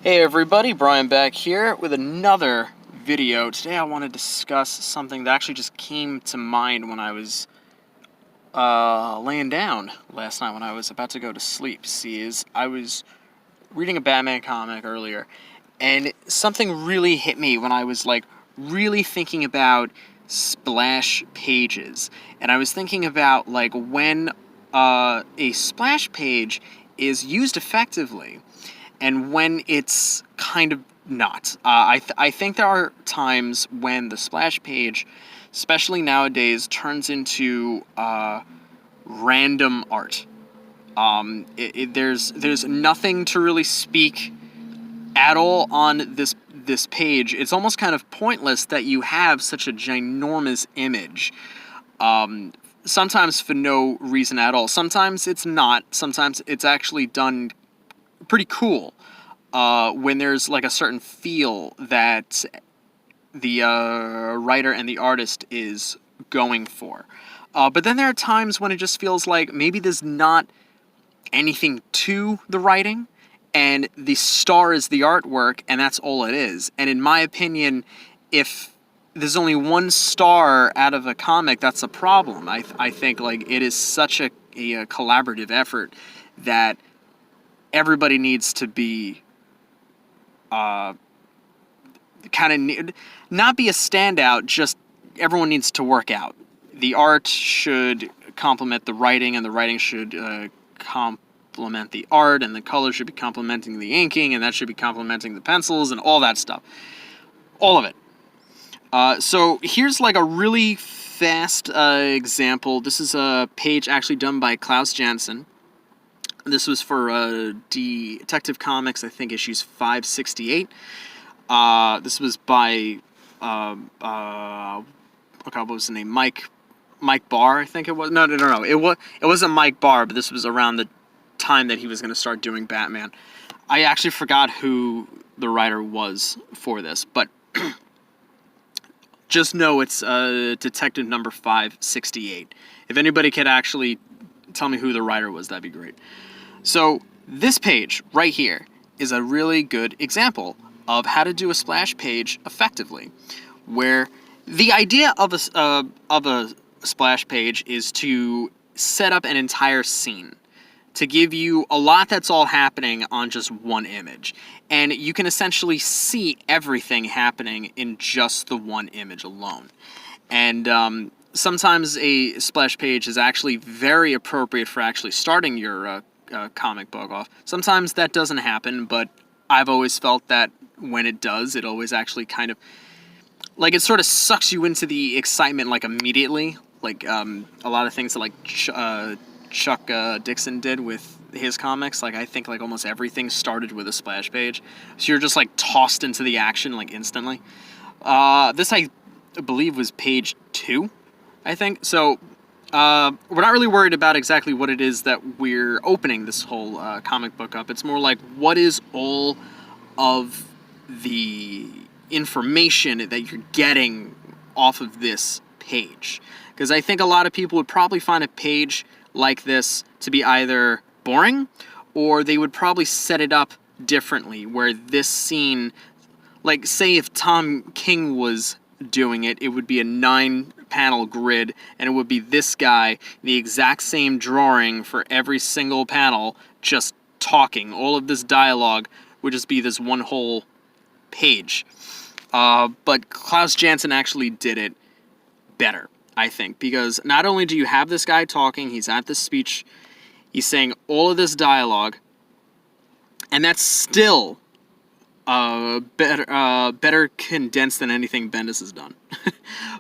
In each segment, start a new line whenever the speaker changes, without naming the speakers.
Hey everybody, Brian back here with another video. Today I want to discuss something that actually just came to mind when I was laying down last night when I was about to go to sleep. I was reading a Batman comic earlier, and something really hit me when I was really thinking about splash pages. And I was thinking about when a splash page is used effectively and when it's kind of not. I think there are times when the splash page, especially nowadays, turns into random art. There's nothing to really speak at all on this page. It's almost kind of pointless that you have such a ginormous image. Sometimes for no reason at all. Sometimes it's not. Sometimes it's actually done pretty cool when there's like a certain feel that the writer and the artist is going for. But then there are times when it just feels like maybe there's not anything to the writing, and the star is the artwork, and that's all it is. And in my opinion, if there's only one star out of a comic, that's a problem. I think it is such a collaborative effort that everybody needs to be not be a standout, just everyone needs to work out. The art should complement the writing, and the writing should complement the art, and the color should be complementing the inking, and that should be complementing the pencils, and all that stuff. All of it. So here's a really fast example. This is a page actually done by Klaus Janson. This was for Detective Comics, I think issues 568. This was by what was the name? Mike Barr, I think it was. No. It wasn't Mike Barr, but this was around the time that he was going to start doing Batman. I actually forgot who the writer was for this, but just know it's Detective number 568. If anybody could actually tell me who the writer was, that'd be great. So this page right here is a really good example of how to do a splash page effectively, where the idea of a splash page is to set up an entire scene, to give you a lot that's all happening on just one image. And you can essentially see everything happening in just the one image alone. And sometimes a splash page is actually very appropriate for actually starting your comic book off. Sometimes that doesn't happen, but I've always felt that when it does, it always actually kind of it sort of sucks you into the excitement immediately. A lot of things that Chuck Dixon did with his comics. I think almost everything started with a splash page, so you're just tossed into the action instantly. This I believe was page 2, I think. So we're not really worried about exactly what it is that we're opening this whole comic book up. It's more what is all of the information that you're getting off of this page. Because I think a lot of people would probably find a page like this to be either boring, or they would probably set it up differently, where this scene, say if Tom King was doing it, it would be a 9-panel grid, and it would be this guy, the exact same drawing for every single panel, just talking. All of this dialogue would just be this one whole page. But Klaus Janson actually did it better, I think, because not only do you have this guy talking, he's at this speech, he's saying all of this dialogue, and that's still better condensed than anything Bendis has done.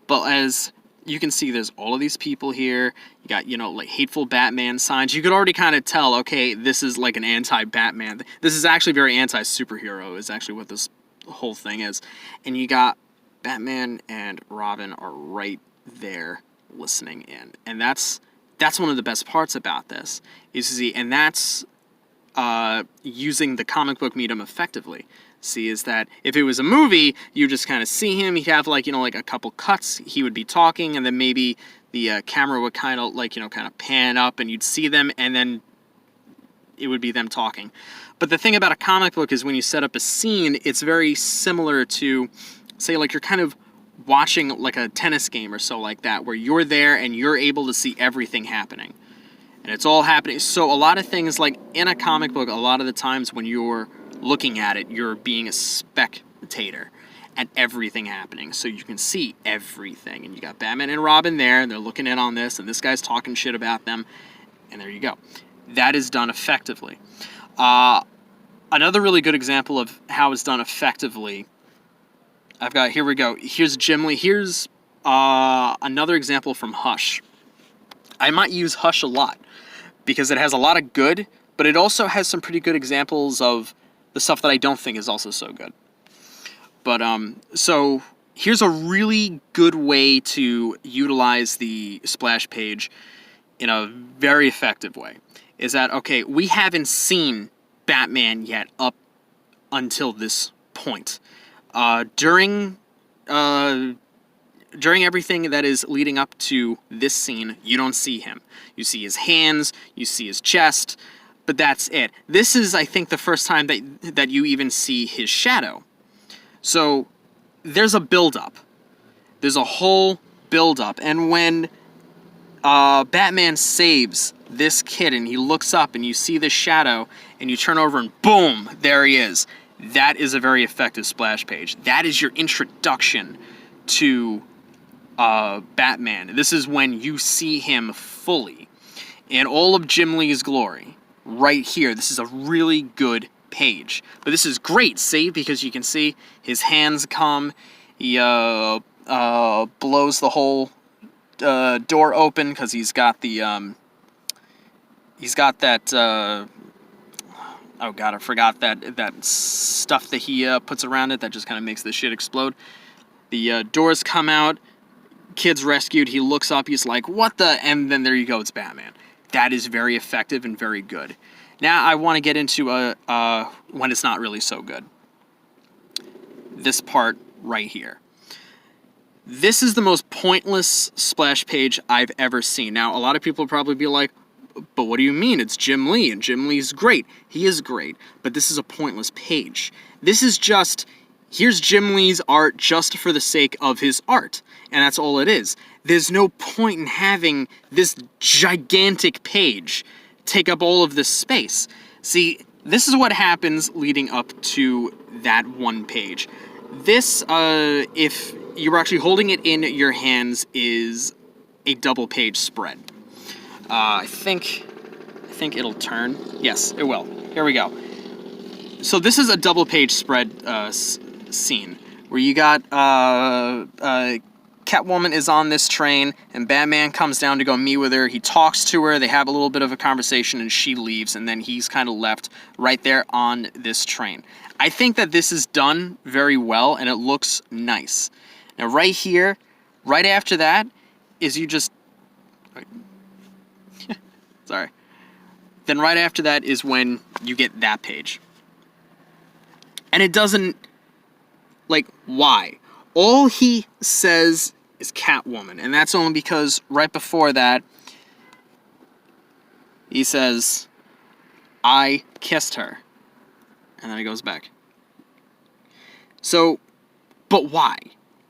But as you can see, there's all of these people here. You got, hateful Batman signs. You could already kind of tell, okay, this is an anti-Batman. This is actually very anti-superhero, is actually what this whole thing is. And you got Batman and Robin are right there listening in. And that's one of the best parts about this, and that's using the comic book medium effectively. Is that if it was a movie, you just kind of see him, he'd have a couple cuts, he would be talking, and then maybe the camera would kind of kind of pan up, and you'd see them, and then it would be them talking. But the thing about a comic book is when you set up a scene, it's very similar to, say, like you're kind of watching like a tennis game or so like that, where you're there and you're able to see everything happening. And it's all happening. So a lot of things, like in a comic book, a lot of the times when you're looking at it, you're being a spectator at everything happening. So you can see everything. And you got Batman and Robin there, and they're looking in on this, and this guy's talking shit about them. And there you go. That is done effectively. Another really good example of how it's done effectively, I've got, here we go. Here's Jim Lee. Here's another example from Hush. I might use Hush a lot because it has a lot of good, but it also has some pretty good examples of the stuff that I don't think is also so good. But so here's a really good way to utilize the splash page in a very effective way. Is that, okay, we haven't seen Batman yet up until this point. During everything that is leading up to this scene, you don't see him. You see his hands, you see his chest, but that's it. This is, I think, the first time that you even see his shadow. So there's a build-up. There's a whole build-up. And when Batman saves this kid and he looks up and you see the shadow and you turn over and boom, there he is. That is a very effective splash page. That is your introduction to Batman. This is when you see him fully in all of Jim Lee's glory. Right here. This is a really good page. But this is great, see? Because you can see his hands come. He blows the whole door open because he's got the he's got that oh god, I forgot that stuff that he puts around it that just kind of makes the shit explode. The doors come out, kid's rescued, he looks up, he's like, what the? And then there you go, it's Batman. That is very effective and very good. Now I want to get into when it's not really so good. This part right here. This is the most pointless splash page I've ever seen. Now, a lot of people will probably be like, but what do you mean? It's Jim Lee, and Jim Lee's great. He is great, but this is a pointless page. This is just, here's Jim Lee's art just for the sake of his art, and that's all it is. There's no point in having this gigantic page take up all of this space. See, this is what happens leading up to that one page. This, if you were actually holding it in your hands, is a double page spread. I think it'll turn. Yes, it will. Here we go. So this is a double page spread scene where you got Catwoman is on this train and Batman comes down to go meet with her. He talks to her. They have a little bit of a conversation and she leaves, and then he's kind of left right there on this train. I think that this is done very well and it looks nice. Now right here, right after that is you just sorry. Then right after that is when you get that page. And it doesn't, like, why? All he says is Catwoman, and that's only because right before that, he says, I kissed her. And then he goes back. So, but why?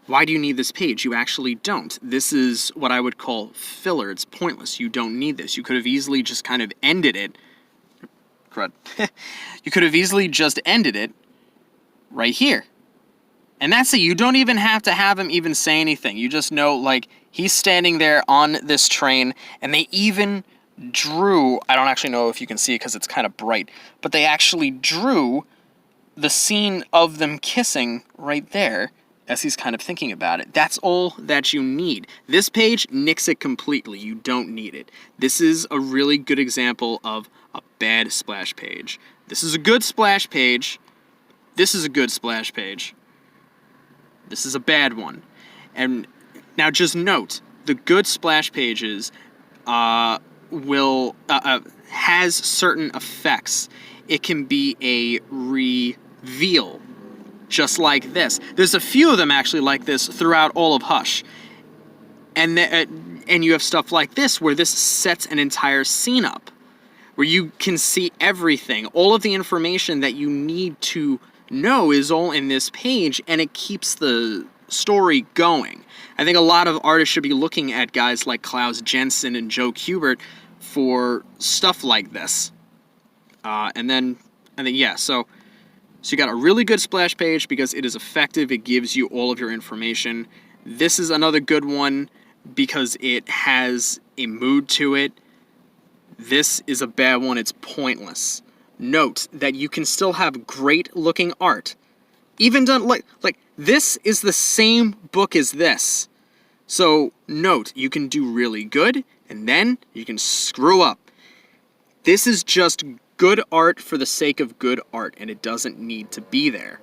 Why do you need this page? You actually don't. This is what I would call filler. It's pointless. You don't need this. You could have easily just kind of ended it. Crud. You could have easily just ended it right here. And that's it. You don't even have to have him even say anything. You just know, like, he's standing there on this train, and they even drew, I don't actually know if you can see it because it's kind of bright, but they actually drew the scene of them kissing right there as he's kind of thinking about it. That's all that you need. This page nicks it completely. You don't need it. This is a really good example of a bad splash page. This is a good splash page. This is a good splash page. This is a bad one. And now just note, the good splash pages has certain effects. It can be a reveal, just like this. There's a few of them actually like this throughout all of Hush. And you have stuff like this where this sets an entire scene up. where you can see everything. All of the information that you need to know is all in this page, and it keeps the story going. I think a lot of artists should be looking at guys like Klaus Jensen and Joe Kubert for stuff like this. And then yeah, so you got a really good splash page because it is effective. It gives you all of your information. This is another good one because it has a mood to it. This is a bad one. It's pointless. Note that you can still have great looking art. Even done like this is the same book as this. So note, you can do really good and then you can screw up. This is just good art for the sake of good art, and it doesn't need to be there.